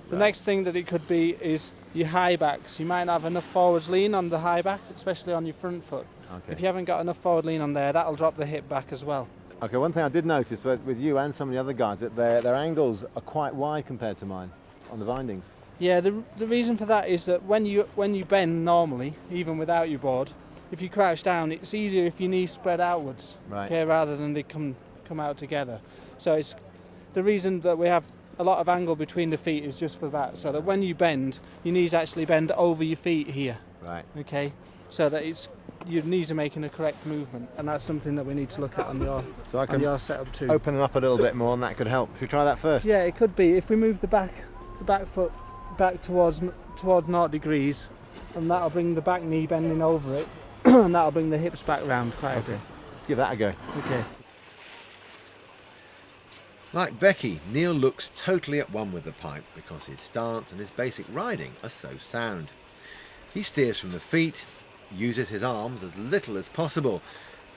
Speaker 5: The next thing that it could be is your high backs. You might not have enough forwards lean on the high back, especially on your front foot.
Speaker 2: Okay.
Speaker 5: If you haven't got enough forward lean on there, that'll drop the hip back as well.
Speaker 2: Okay, one thing I did notice with you and some of the other guys, that their angles are quite wide compared to mine on the bindings.
Speaker 5: Yeah, the reason for that is that when you bend normally, even without your board, if you crouch down, it's easier if your knees spread outwards,
Speaker 2: Right.
Speaker 5: okay, rather than they come out together. So it's the reason that we have a lot of angle between the feet is just for that, so that when you bend, your knees actually bend over your feet here.
Speaker 2: Right.
Speaker 5: Okay, so that your knees are making a correct movement, and that's something that we need to look at on your setup too.
Speaker 2: Open them up a little bit more, and that could help. Should we try that first?
Speaker 5: Yeah, it could be. If we move the back foot back towards 0 degrees, and that'll bring the back knee bending over it, and that'll bring the hips back round quite a bit.
Speaker 2: Let's give that a go.
Speaker 5: Okay.
Speaker 1: Like Becky, Neil looks totally at one with the pipe because his stance and his basic riding are so sound. He steers from the feet, uses his arms as little as possible.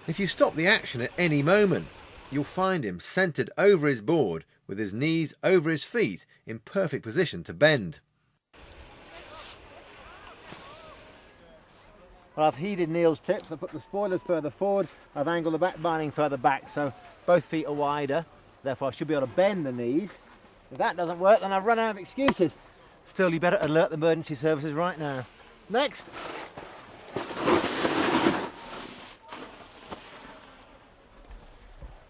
Speaker 1: If you stop the action at any moment, you'll find him centred over his board with his knees over his feet in perfect position to bend.
Speaker 2: Well, I've heeded Neil's tips. I've put the spoilers further forward. I've angled the back binding further back, so both feet are wider. Therefore, I should be able to bend the knees. If that doesn't work, then I've run out of excuses. Still, you better alert the emergency services right now. Next.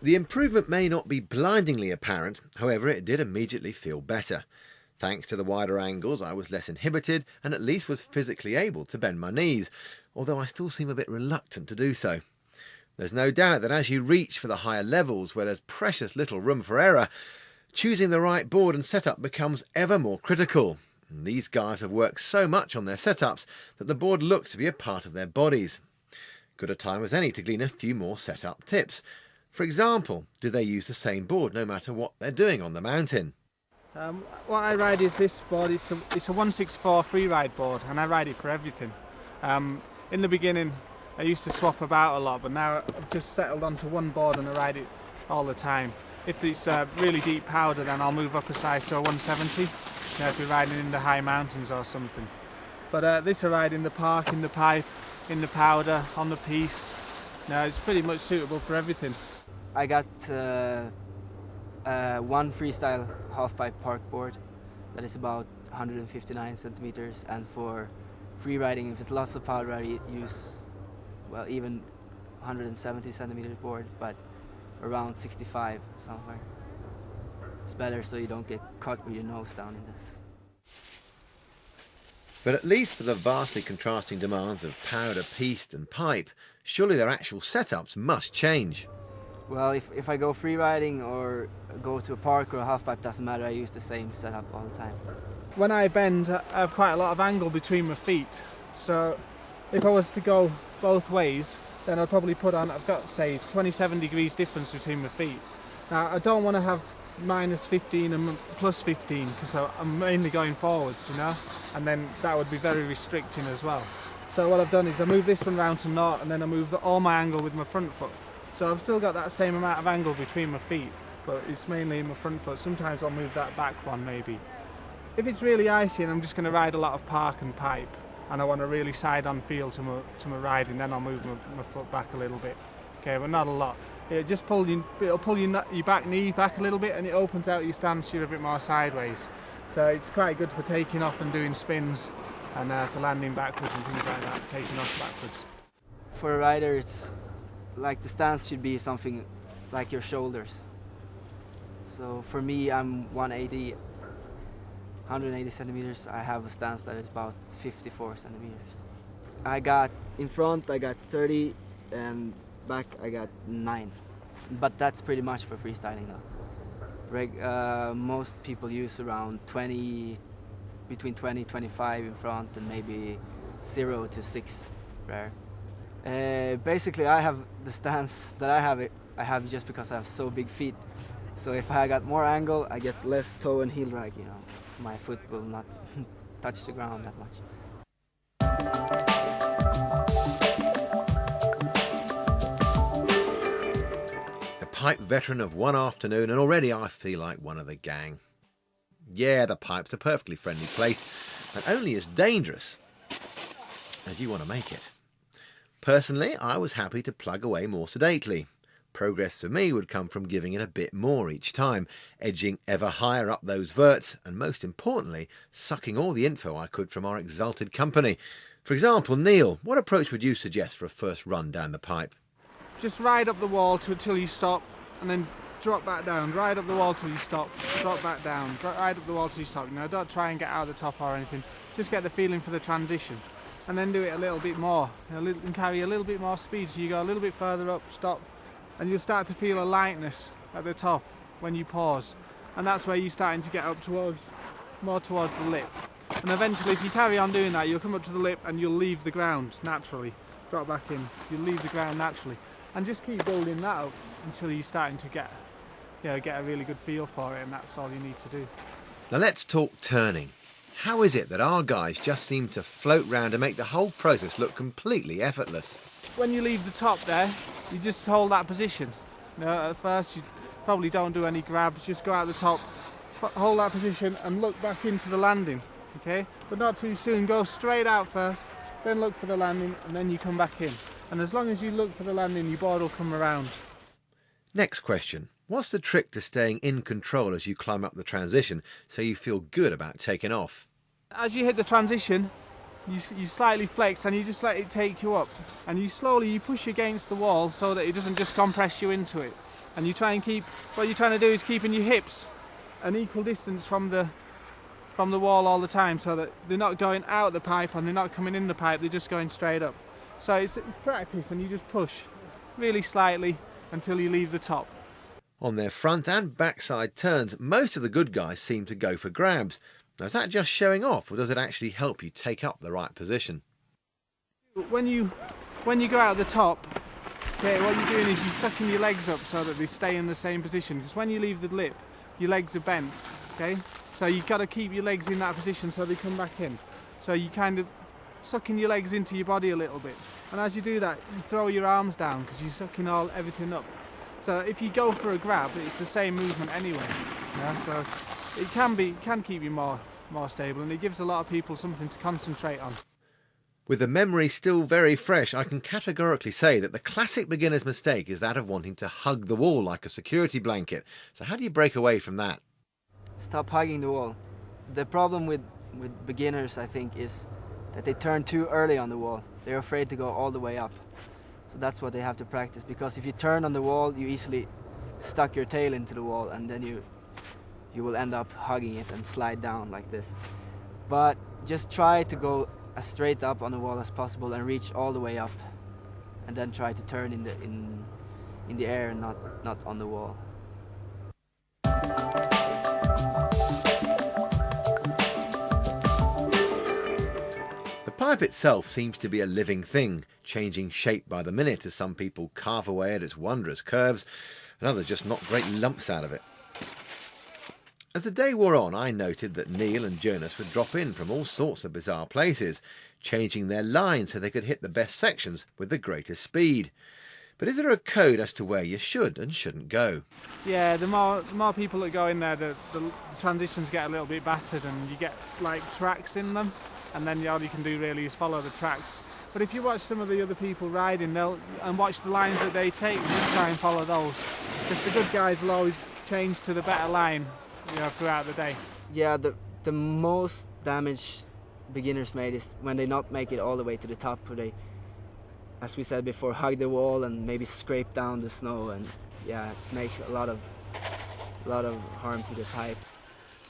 Speaker 1: The improvement may not be blindingly apparent, however it did immediately feel better. Thanks to the wider angles, I was less inhibited and at least was physically able to bend my knees, although I still seem a bit reluctant to do so. There's no doubt that as you reach for the higher levels where there's precious little room for error, choosing the right board and setup becomes ever more critical. And these guys have worked so much on their setups that the board looks to be a part of their bodies. Good a time as any to glean a few more setup tips. For example, do they use the same board no matter what they're doing on the mountain?
Speaker 5: What I ride is this board. It's a 164 free ride board, and I ride it for everything. In the beginning, I used to swap about a lot, but now I've just settled onto one board and I ride it all the time. If it's really deep powder, then I'll move up a size to a 170, if we're riding in the high mountains or something. But this I ride in the park, in the pipe, in the powder, on the piste. Now it's pretty much suitable for everything.
Speaker 6: I got one freestyle half-pipe park board that is about 159 centimeters, and for free riding, if it's lots of powder, I use, well, even 170 centimeter board, but around 65 somewhere. It's better so you don't get caught with your nose down in this.
Speaker 1: But at least for the vastly contrasting demands of powder, piste and pipe, surely their actual setups must change.
Speaker 6: Well, if I go free riding or go to a park or a half-pipe, doesn't matter, I use the same setup all the time.
Speaker 5: When I bend, I have quite a lot of angle between my feet, so if I was to go both ways, then I'd probably put on, I've got, say, 27 degrees difference between my feet. Now, I don't want to have minus 15 and plus 15, because I'm mainly going forwards, and then that would be very restricting as well. So what I've done is I move this one round to naught, and then I move all my angle with my front foot. So I've still got that same amount of angle between my feet, but it's mainly in my front foot. Sometimes I'll move that back one maybe. If it's really icy and I'm just going to ride a lot of park and pipe, and I want a really side-on feel to my riding, then I'll move my foot back a little bit. Okay, but not a lot. It'll pull your back knee back a little bit, and it opens out your stance. You're a bit more sideways. So it's quite good for taking off and doing spins, and for landing backwards and things like that, taking off backwards.
Speaker 6: For a rider, it's like the stance should be something like your shoulders. So for me, I'm 180. 180 centimeters. I have a stance that is about 54 centimeters. I got in front, I got 30, and back I got 9. But that's pretty much for freestyling though. Most people use around 20, between 20 25 in front, and maybe 0 to 6 rear. Basically, I have the stance that I have just because I have so big feet. So if I got more angle, I get less toe and heel drag, you know. My foot will not touch the ground that much.
Speaker 1: A pipe veteran of one afternoon, and already I feel like one of the gang. Yeah, the pipe's a perfectly friendly place, and only as dangerous as you want to make it. Personally, I was happy to plug away more sedately. Progress for me would come from giving it a bit more each time, edging ever higher up those verts, and most importantly, sucking all the info I could from our exalted company. For example, Neil, what approach would you suggest for a first run down the pipe?
Speaker 5: Just ride up the wall until you stop, and then drop back down. Ride up the wall till you stop, drop back down. Ride up the wall till you stop. You know, don't try and get out of the top or anything. Just get the feeling for the transition, and then do it a little bit more, and carry a little bit more speed. So you go a little bit further up, stop, and you'll start to feel a lightness at the top when you pause, and that's where you're starting to get up more towards the lip. And eventually, if you carry on doing that, you'll come up to the lip and you'll leave the ground naturally. Drop back in, you'll leave the ground naturally, and just keep building that up until you're starting to get a really good feel for it, and that's all you need to do.
Speaker 1: Now let's talk turning. How is it that our guys just seem to float round and make the whole process look completely effortless?
Speaker 5: When you leave the top there, you just hold that position. You know, at first you probably don't do any grabs, just go out the top, hold that position and look back into the landing, okay? But not too soon, go straight out first, then look for the landing, and then you come back in. And as long as you look for the landing, your board will come around.
Speaker 1: Next question. What's the trick to staying in control as you climb up the transition so you feel good about taking off?
Speaker 5: As you hit the transition, you slightly flex and you just let it take you up, and you slowly push against the wall so that it doesn't just compress you into it. And you try and keep, what you're trying to do is keeping your hips an equal distance from the wall all the time, so that they're not going out the pipe and they're not coming in the pipe, they're just going straight up. So it's practice, and you just push really slightly until you leave the top.
Speaker 1: On their front and backside turns, most of the good guys seem to go for grabs. Now, is that just showing off, or does it actually help you take up the right position?
Speaker 5: When you go out the top, okay, what you're doing is you're sucking your legs up so that they stay in the same position. Because when you leave the lip, your legs are bent, okay? So you've got to keep your legs in that position so they come back in. So you kind of sucking your legs into your body a little bit. And as you do that, you throw your arms down because you're sucking everything up. So if you go for a grab, it's the same movement anyway. Yeah? So it can keep you more stable, and it gives a lot of people something to concentrate on.
Speaker 1: With the memory still very fresh, I can categorically say that the classic beginner's mistake is that of wanting to hug the wall like a security blanket. So how do you break away from that?
Speaker 6: Stop hugging the wall. The problem with beginners, I think, is that they turn too early on the wall. They're afraid to go all the way up. So that's what they have to practice, because if you turn on the wall, you easily stuck your tail into the wall, and then you will end up hugging it and slide down like this. But just try to go as straight up on the wall as possible and reach all the way up, and then try to turn in the air, not on the wall.
Speaker 1: The pipe itself seems to be a living thing, changing shape by the minute as some people carve away at its wondrous curves and others just knock great lumps out of it. As the day wore on, I noted that Neil and Jonas would drop in from all sorts of bizarre places, changing their line so they could hit the best sections with the greatest speed. But is there a code as to where you should and shouldn't go?
Speaker 5: Yeah, the more people that go in there, the transitions get a little bit battered, and you get like tracks in them, and then all you can do really is follow the tracks. But if you watch some of the other people riding, and watch the lines that they take, just try and follow those. Because the good guys will always change to the better line, you know, throughout the day.
Speaker 6: Yeah, the most damage beginners made is when they not make it all the way to the top, where they, as we said before, hug the wall and maybe scrape down the snow, and yeah, make a lot of harm to the pipe.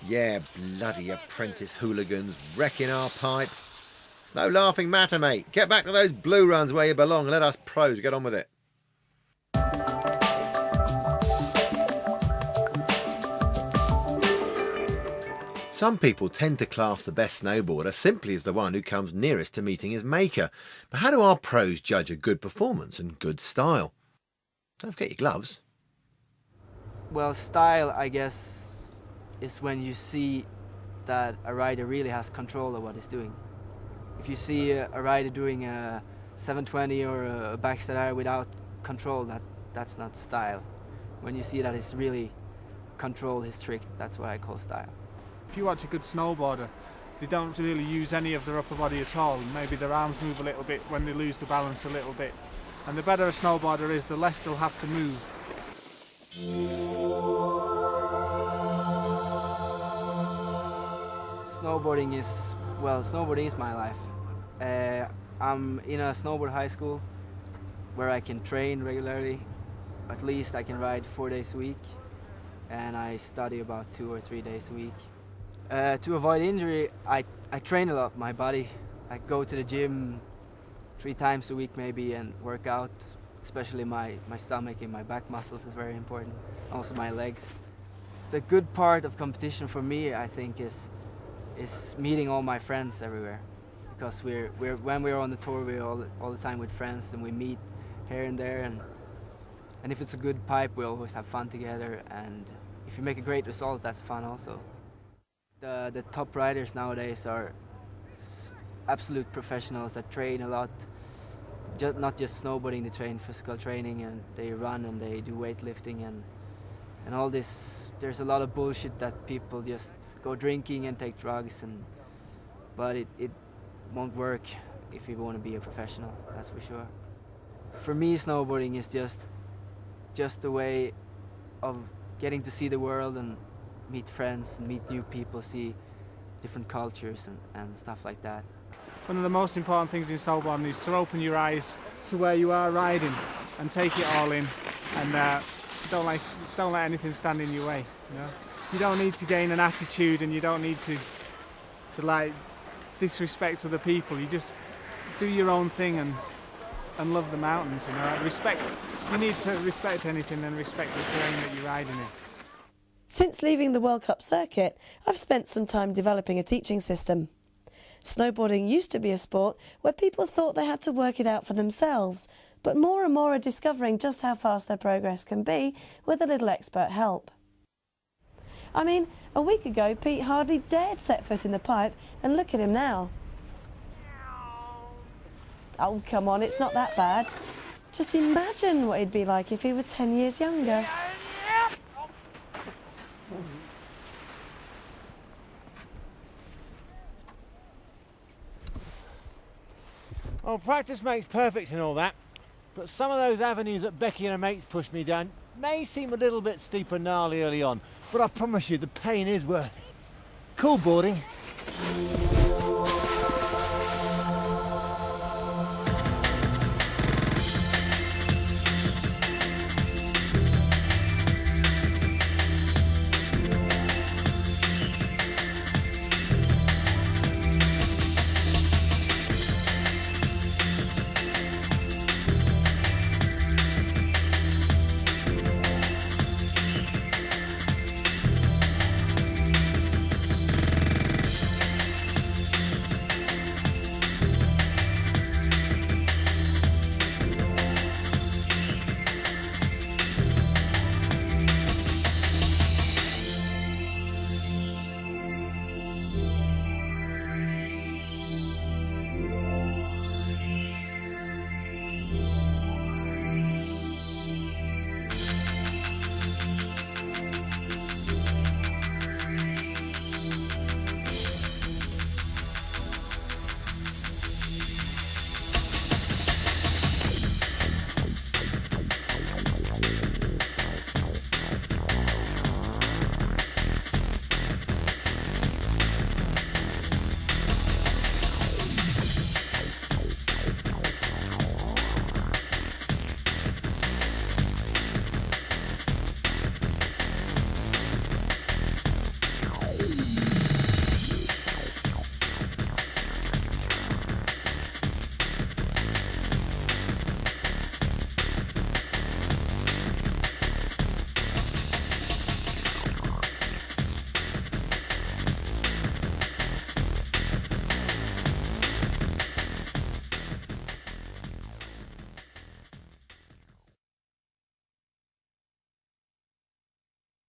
Speaker 1: Yeah, bloody apprentice hooligans wrecking our pipe. It's no laughing matter, mate. Get back to those blue runs where you belong and let us pros get on with it. Some people tend to class the best snowboarder simply as the one who comes nearest to meeting his maker. But how do our pros judge a good performance and good style? Don't forget your gloves.
Speaker 6: Well, style, I guess, is when you see that a rider really has control of what he's doing. If you see a rider doing a 720 or a backside air without control, that's not style. When you see that he's really controlled his trick, that's what I call style.
Speaker 5: If you watch a good snowboarder, they don't really use any of their upper body at all. Maybe their arms move a little bit when they lose the balance a little bit. And the better a snowboarder is, the less they'll have to move.
Speaker 6: Snowboarding is my life. I'm in a snowboard high school where I can train regularly. At least I can ride 4 days a week, and I study about 2 or 3 days a week. To avoid injury, I train a lot, my body. I go to the gym 3 times a week maybe and work out, especially my stomach and my back muscles is very important, also my legs. The good part of competition for me, I think, is meeting all my friends everywhere, because when we're on the tour, we're all the time with friends, and we meet here and there, and if it's a good pipe, we always have fun together, and if you make a great result, that's fun also. The top riders nowadays are absolute professionals that train a lot, not just snowboarding, they train physical training, and they run and they do weightlifting and all this. There's a lot of bullshit that people just go drinking and take drugs, but it won't work if you want to be a professional, that's for sure. For me, snowboarding is just a way of getting to see the world and meet friends and meet new people, see different cultures and stuff like that.
Speaker 5: One of the most important things in snowboarding is to open your eyes to where you are riding and take it all in, and don't let anything stand in your way. You know? You don't need to gain an attitude, and you don't need to like disrespect other people. You just do your own thing and love the mountains. You know, you need to respect anything and respect the terrain that you're riding in.
Speaker 4: Since leaving the World Cup circuit, I've spent some time developing a teaching system. Snowboarding used to be a sport where people thought they had to work it out for themselves, but more and more are discovering just how fast their progress can be with a little expert help. I mean, a week ago Pete hardly dared set foot in the pipe, and look at him now. Oh, come on, it's not that bad. Just imagine what he'd be like if he was 10 years younger.
Speaker 2: Well, practice makes perfect and all that, but some of those avenues that Becky and her mates pushed me down may seem a little bit steep and gnarly early on, but I promise you the pain is worth it. Cool boarding.